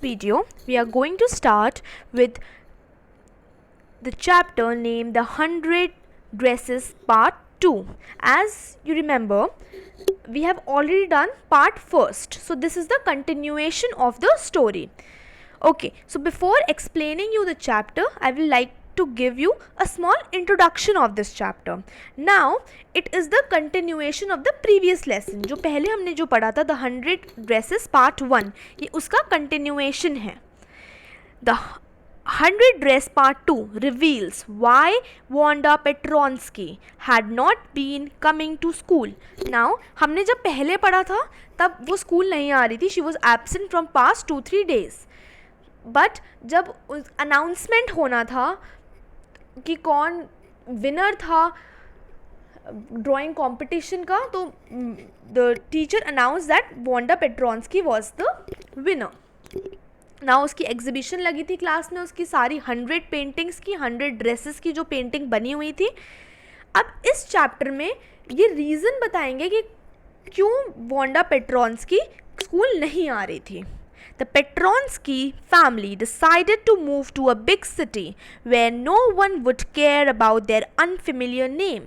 video, we are going to start with the chapter named The 100 Dresses Part 2. As you remember, we have already done part first. So this is the continuation of the story. Okay, so before explaining you the chapter, I will like to give you a small introduction of this chapter. Now, it is the continuation of the previous lesson. जो पहले हमने जो पढ़ा था, The 100 Dresses Part 1, ये उसका continuation है. The 100 Dress Part 2 reveals why Wanda Petronsky had not been coming to school. Now, हमने जब पहले पढ़ा था तब वो स्कूल नहीं आ रही थी. She was absent from past 2-3 days. But जब अनाउंसमेंट होना था कि कौन विनर था ड्राइंग कंपटीशन का, तो the teacher announce that Wanda Petronski was the winner. ना उसकी एग्जीबिशन लगी थी क्लास में, उसकी सारी 100 पेंटिंग्स की, 100 ड्रेसेस की जो पेंटिंग बनी हुई थी. अब इस चैप्टर में ये रीज़न बताएंगे कि क्यों वांडा पेट्रोंस्की स्कूल नहीं आ रही थी. The Petronsky family decided to move to a big city where no one would care about their unfamiliar name.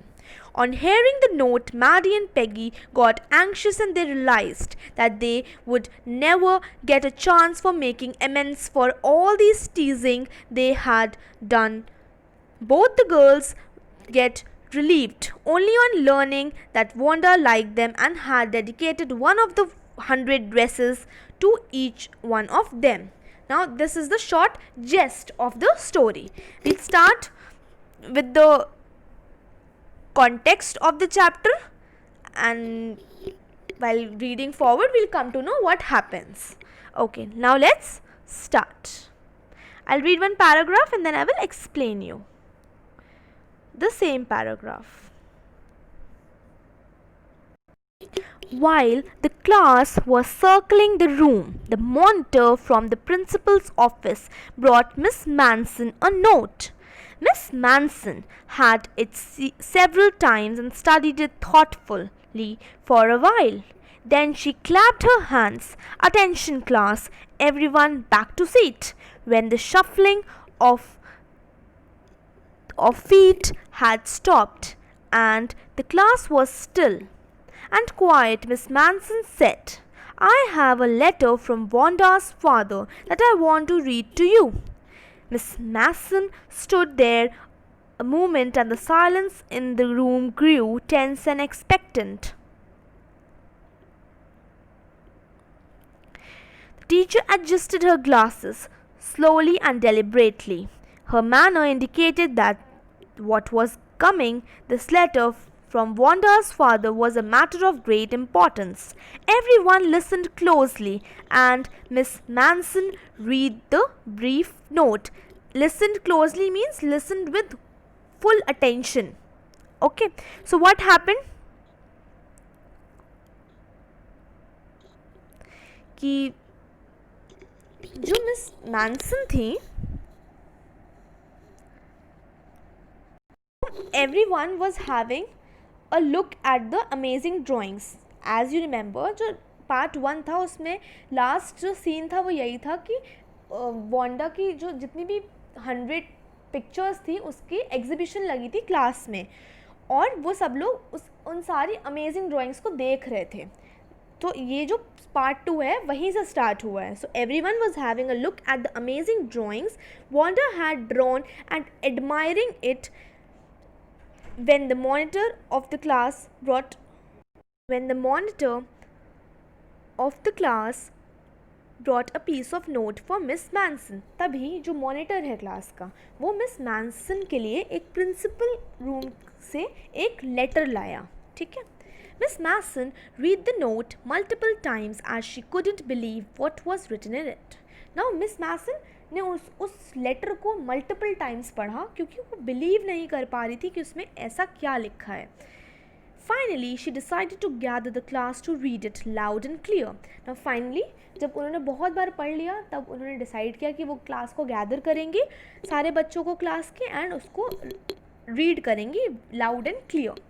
On hearing the note, Maddie and Peggy got anxious and they realized that they would never get a chance for making amends for all these teasing they had done. Both the girls get relieved only on learning that Wanda liked them and had dedicated one of the 100 dresses to each one of them. Now this is the short gist of the story. We'll start with the context of the chapter, and while reading forward we'll come to know what happens. Okay, now let's start. I'll read one paragraph and then I will explain you the same paragraph. While the class was circling the room, the monitor from the principal's office brought Miss Manson a note. Miss Manson had it several times and studied it thoughtfully for a while. Then she clapped her hands. "Attention class, everyone back to seat." When the shuffling of feet had stopped and the class was still and quiet, Miss Manson said, "I have a letter from Wanda's father that I want to read to you." Miss Manson stood there a moment and the silence in the room grew tense and expectant. The teacher adjusted her glasses slowly and deliberately. Her manner indicated that what was coming, this letter from Wanda's father, was a matter of great importance. Everyone listened closely and Miss Manson read the brief note. Listened closely means listened with full attention. Okay, so what happened? कि जो miss Manson थी, everyone was having a look at the amazing drawings. As you remember, जो part 1 था उसमें last जो scene था वो यही था कि वांडा की जो जितनी भी 100 पिक्चर्स थी उसकी एग्जीबिशन लगी थी क्लास में और वो सब लोग उन सारी अमेजिंग ड्राइंग्स को देख रहे थे. तो ये जो पार्ट 2 है वहीं से स्टार्ट हुआ है. So everyone was having a look at the amazing drawings Wanda had drawn and admiring it when the monitor of the class brought a piece of note for Miss Manson. तभी जो monitor है class का वो miss Manson के लिए एक principal room से एक लेटर लाया. ठीक है. Miss Manson read the note multiple times as she couldn't believe what was written in it. Now Miss Manson ने उस लेटर को मल्टीपल टाइम्स पढ़ा क्योंकि वो बिलीव नहीं कर पा रही थी कि उसमें ऐसा क्या लिखा है. Finally she decided to gather the class to read it loud and clear. Now finally जब उन्होंने बहुत बार पढ़ लिया तब उन्होंने डिसाइड किया कि वो क्लास को गैदर करेंगे, सारे बच्चों को क्लास के, एंड उसको रीड करेंगी loud and clear.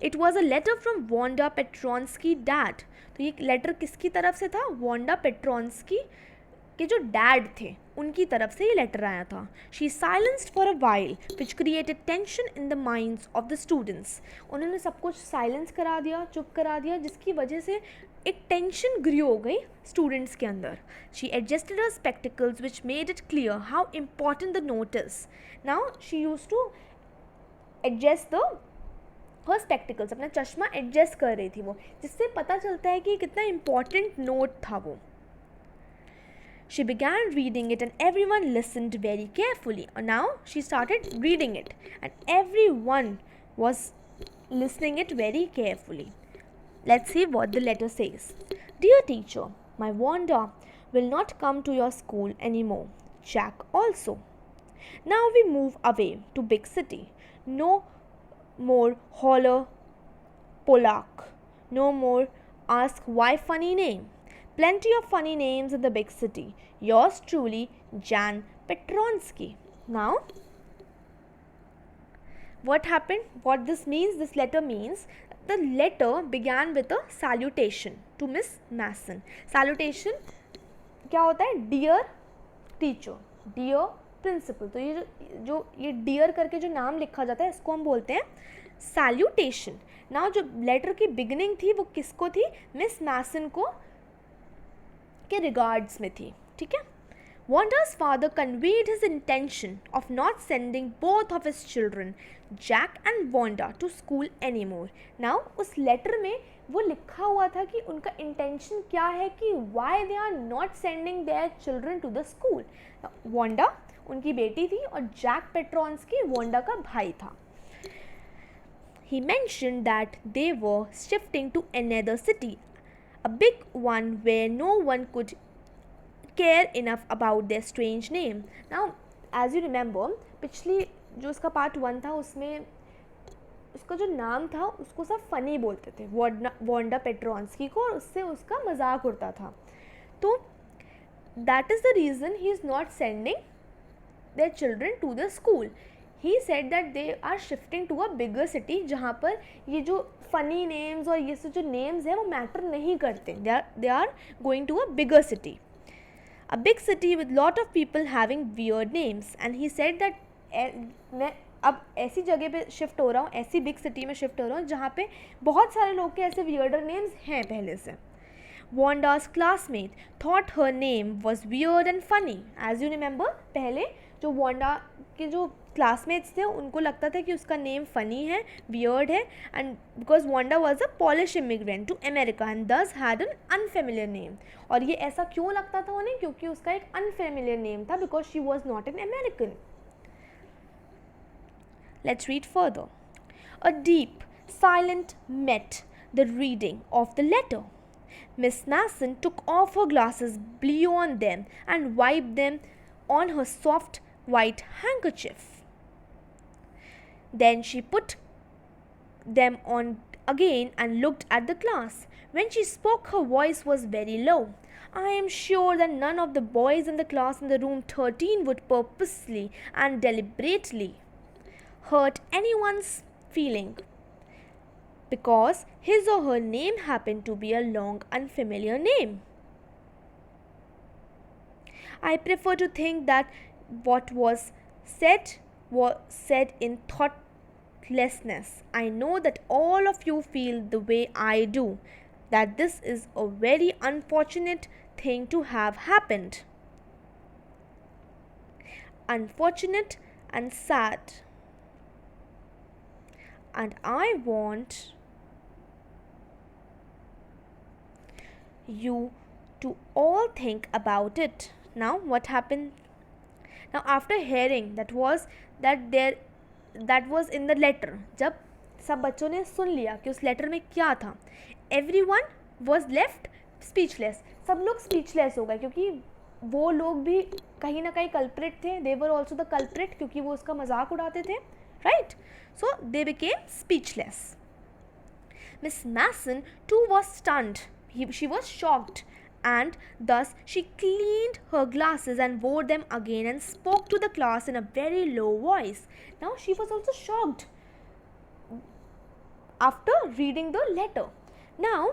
It was a letter from Wanda Petronski dad. तो ये लेटर किसकी तरफ से था? वांडा पेट्रोंस्की के जो डैड थे उनकी तरफ से ये लेटर आया था. She silenced for a while which created tension in the minds of the students. उन्होंने सब कुछ साइलेंस करा दिया, चुप करा दिया, जिसकी वजह से एक टेंशन ग्री हो गई स्टूडेंट्स के अंदर. She adjusted her spectacles which made it clear how important the note is. Now she use to adjust the her spectacles, अपना चश्मा एडजस्ट कर रही थी वो, जिससे पता चलता है कि कितना इम्पॉर्टेंट नोट था वो. She began reading it and everyone listened very carefully. And now she started reading it and everyone was listening it very carefully. Let's see what the letter says. Dear teacher, my Wanda will not come to your school anymore. Jack also. Now we move away to big city. No more holler Polak. No more ask why funny name. Plenty of funny names in the big city. Yours truly, Jan Petronsky. Now, what happened? What this means? This letter means the letter began with a salutation to Miss Masson. Salutation क्या होता है? Dear teacher, dear principal. तो ये dear करके जो नाम लिखा जाता है इसको हम बोलते हैं salutation. Now जो letter की beginning थी वो किसको थी? Miss Masson को के रिगार्ड्स में थी. ठीक है. Wanda's father conveyed his intention of not sending both of his children, Jack and Wanda, to school anymore. Now उस लेटर में वो लिखा हुआ था कि उनका इंटेंशन क्या है कि why they are not sending their children to the school. Wanda उनकी बेटी थी और Jack Petronsky Wanda का भाई था. He mentioned that they were shifting to another city, a big one where no one could care enough about their strange name. Now, as you remember, पिछली जो उसका पार्ट 1 था उसमें उसका जो नाम था उसको सब फनी बोलते थे, वोंडा पेट्रॉन्स्की को, और उससे उसका मजाक उड़ता था. तो that is the reason he is not sending their children to the school. He said that they are shifting to a bigger city जहाँ पर ये जो funny names और ये सब जो names हैं वो matter नहीं करते. They are going to a bigger city. A big city with lot of people having weird names. And he said that मैं अब ऐसी जगह पे शिफ्ट हो रहा हूँ, ऐसी बिग सिटी में शिफ्ट हो रहा हूँ जहाँ पे बहुत सारे लोग के ऐसे weirder names हैं पहले से. Wanda's classmate thought her name was weird and funny. As you remember, पहले जो Wanda के जो क्लासमेट्स थे उनको लगता था कि उसका नेम फ़नी है, वियर्ड है, and because Wanda was a Polish immigrant to America and thus had an unfamiliar name. और ये ऐसा क्यों लगता था उन्हें? क्योंकि उसका एक अनफेमिलियर नेम था, because she was not an American. Let's read further. A deep silent met the reading of the letter. Miss Masson took off her glasses, blew on them, and wiped them on her soft white handkerchief. Then she put them on again and looked at the class. When she spoke, her voice was very low. I am sure that none of the boys in the class in the room 13 would purposely and deliberately hurt anyone's feeling because his or her name happened to be a long unfamiliar name. I prefer to think that what was said in thoughtlessness. I know that all of you feel the way I do, that this is a very unfortunate thing to have happened. Unfortunate and sad. And I want you to all think about it. Now what happened? Now after hearing that was in the letter, जब सब बच्चों ने सुन लिया कि उस letter में क्या था, everyone was left speechless. सब लोग speechless हो गए क्योंकि वो लोग भी कहीं ना कहीं culprit थे. They were also the culprit क्योंकि वो उसका मजाक उड़ाते थे, right? So they became speechless. Miss Masson too was stunned. She was shocked. And thus she cleaned her glasses and wore them again and spoke to the class in a very low voice. Now she was also shocked after reading the letter. Now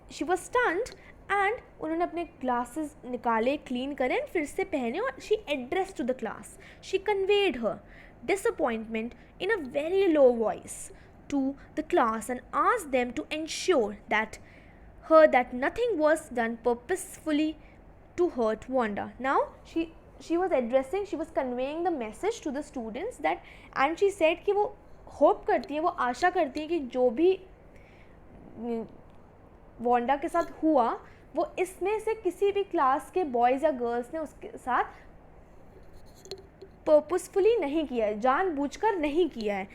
she was stunned and उन्होंने अपने glasses निकाले, clean करे, फिर से पहने, और she address to the class. She conveyed her disappointment in a very low voice to the class and asked them to ensure that nothing was done purposefully to hurt Wanda. Now she was addressing, she was conveying the message to the students that, and she said कि वो hope करती है, वो आशा करती है कि जो भी वांडा के साथ हुआ वो इसमें से किसी भी क्लास के बॉयज़ या गर्ल्स ने उसके साथ पर्पसफुली नहीं किया है, जानबूझकर नहीं किया है,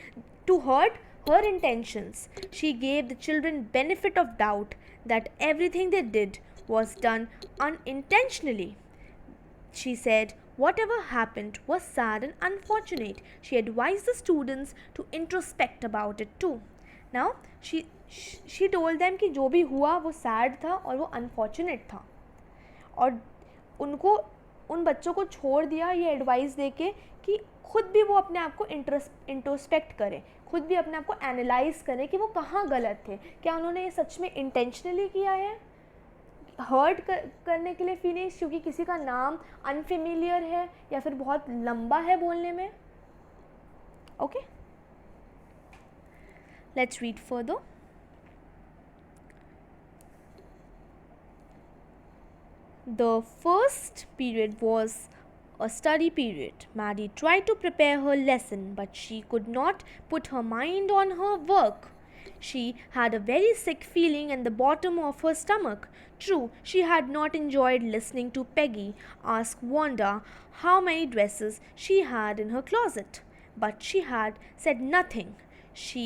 to hurt her intentions. She gave the children benefit of doubt that everything they did was done unintentionally. She said whatever happened was sad and unfortunate. She advised the students to introspect about it too. Now she told them कि जो भी हुआ वो sad था और वो unfortunate था, और उनको उन बच्चों को छोड़ दिया ये एडवाइस दे के कि खुद भी वो अपने आप को इंट्रोस्पेक्ट करें, खुद भी अपने आप को एनालाइज करें कि वो कहाँ गलत थे, क्या उन्होंने ये सच में इंटेंशनली किया है, हर्ट करने के लिए फीलिंग्स क्योंकि किसी का नाम अनफेमिलियर है या फिर बहुत लंबा है बोलने में. Okay, let's read further. The first period was a study period. Maddie tried to prepare her lesson, but she could not put her mind on her work. She had a very sick feeling in the bottom of her stomach. True, she had not enjoyed listening to Peggy ask Wanda how many dresses she had in her closet, but she had said nothing. She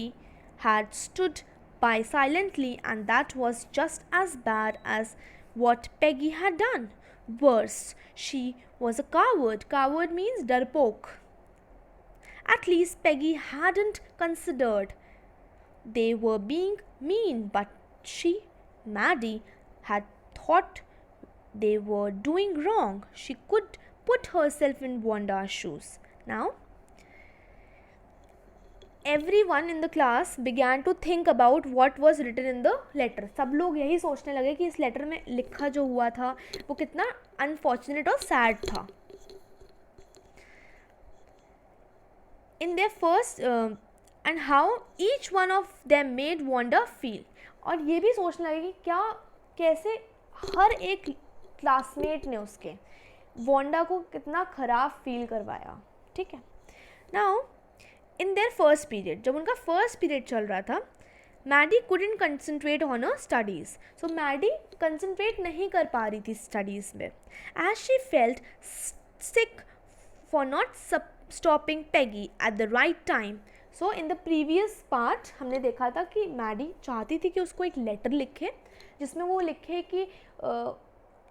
had stood by silently, and that was just as bad as what Peggy had done. Worse, she was a coward. Coward means darpok. At least Peggy hadn't considered they were being mean, but she, Maddie, had thought they were doing wrong. She could put herself in Wanda's shoes. Now, everyone in the class began to think about what was written in the letter. सब लोग यही सोचने लगे कि इस letter में लिखा जो हुआ था वो कितना अनफॉर्चुनेट और सैड था. In their first and how each one of them made Wanda feel. और ये भी सोचने लगे कि क्या कैसे हर एक क्लासमेट ने उसके वांडा को कितना ख़राब फील करवाया. ठीक है. Now in their first period, जब उनका फर्स्ट पीरियड चल रहा था, Maddie couldn't concentrate on her studies. So Maddie कंसनट्रेट नहीं कर पा रही थी स्टडीज़ में. As she felt sick for not stopping Peggy at the right time. So in the previous part हमने देखा था कि मैडी चाहती थी कि उसको एक लेटर लिखे जिसमें वो लिखे कि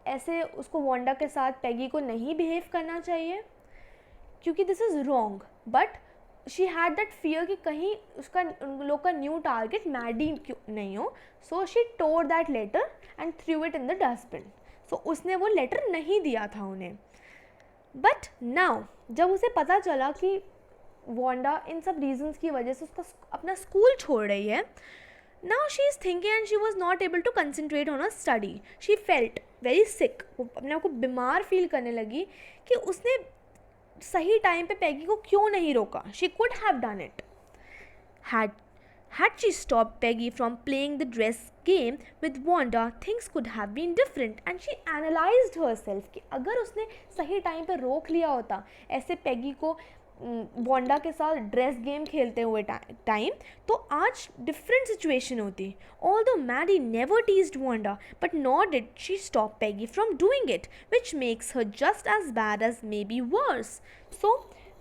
ऐसे उसको वांडा के साथ पैगी को नहीं बिहेव करना चाहिए क्योंकि this is wrong, but she had that fear कि कहीं उसका उन लोग का न्यू टारगेट मैडी क्यों नहीं हो. So she tore that letter and threw it in the dustbin. So उसने वो लेटर नहीं दिया था उन्हें. बट नाउ जब उसे पता चला कि वांडा इन सब रीजंस की वजह से उसका अपना स्कूल छोड़ रही है, now she is thinking and she was not able to concentrate on a study. She felt very sick. वो अपने आप को बीमार फील करने लगी कि उसने सही टाइम पे पैगी को क्यों नहीं रोका. She could have done it. Had she stopped Peggy from playing the dress game with Wanda, things could have been different. And she analyzed herself कि अगर उसने सही टाइम पे रोक लिया होता ऐसे पैगी को वांडा के साथ ड्रेस गेम खेलते हुए टाइम, तो आज डिफरेंट सिचुएशन होती. Although Maddie never teased Wanda, but nor did she stop Peggy from doing it, which makes her just as bad as maybe worse. So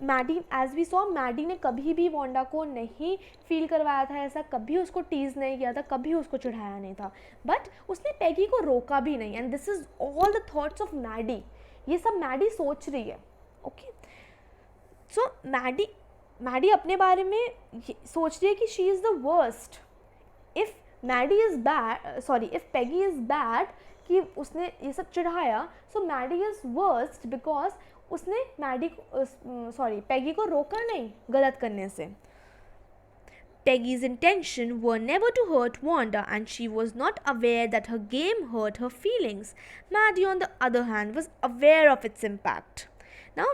Maddie, as we saw, Maddie ने कभी भी Wanda को नहीं feel करवाया था ऐसा, कभी उसको टीज़ नहीं किया था, कभी उसको चिढ़ाया नहीं था, बट उसने पैगी को रोका भी नहीं. And this is all the thoughts of Maddie. ये सब मैडी सोच रही है. ओके, सो मैडी अपने बारे में सोच रही है कि she is the worst. If Maddie is bad, sorry, if Peggy is bad कि उसने ये सब चिढ़ाया, so Maddie is worst because उसने पैगी को रोका नहीं गलत करने से. Peggy's intention were never to hurt Wanda, and she was not aware that her game hurt her feelings. Maddie, on the other hand, was aware of its impact. Now,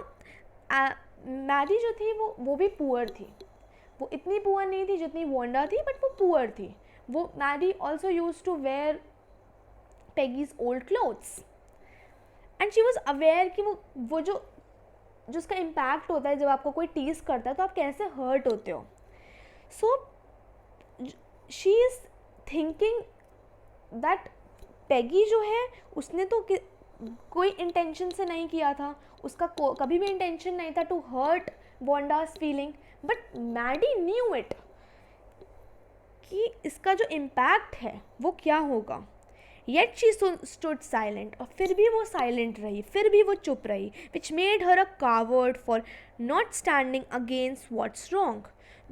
Maddy जो थी वो भी पुअर थी. वो इतनी poor नहीं थी जितनी वोंडा थी, बट वो पुअर थी. वो Maddie also use to wear Peggy's old clothes, and she was aware कि वो जो उसका इम्पैक्ट होता है जब आपको कोई टीज करता है तो आप कैसे हर्ट होते हो. So she is thinking that Peggy जो है उसने तो कोई इंटेंशन से नहीं किया था, उसका कभी भी इंटेंशन नहीं था to hurt Wanda's feeling, but Maddie knew it कि इसका जो इम्पैक्ट है वो क्या होगा. येट शी स्टूड साइलेंट, और फिर भी वो साइलेंट रही, फिर भी वो चुप रही, which made her a coward for not standing against what's wrong,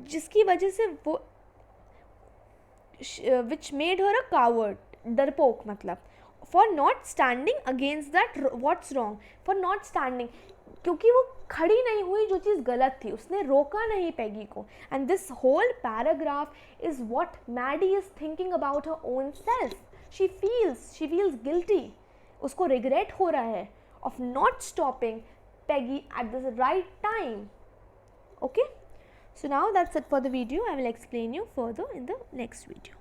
जिसकी वजह से वो which made her a coward, डरपोक मतलब, for not standing against that what's wrong, for not standing, क्योंकि वो खड़ी नहीं हुई जो चीज़ गलत थी, उसने रोका नहीं पेगी को. And this whole paragraph is what Maddy is thinking about her own self. She feels guilty, उसको रिग्रेट हो रहा है of not stopping Peggy at the right time. Okay, so now that's it for the video. I will explain you further in the next video.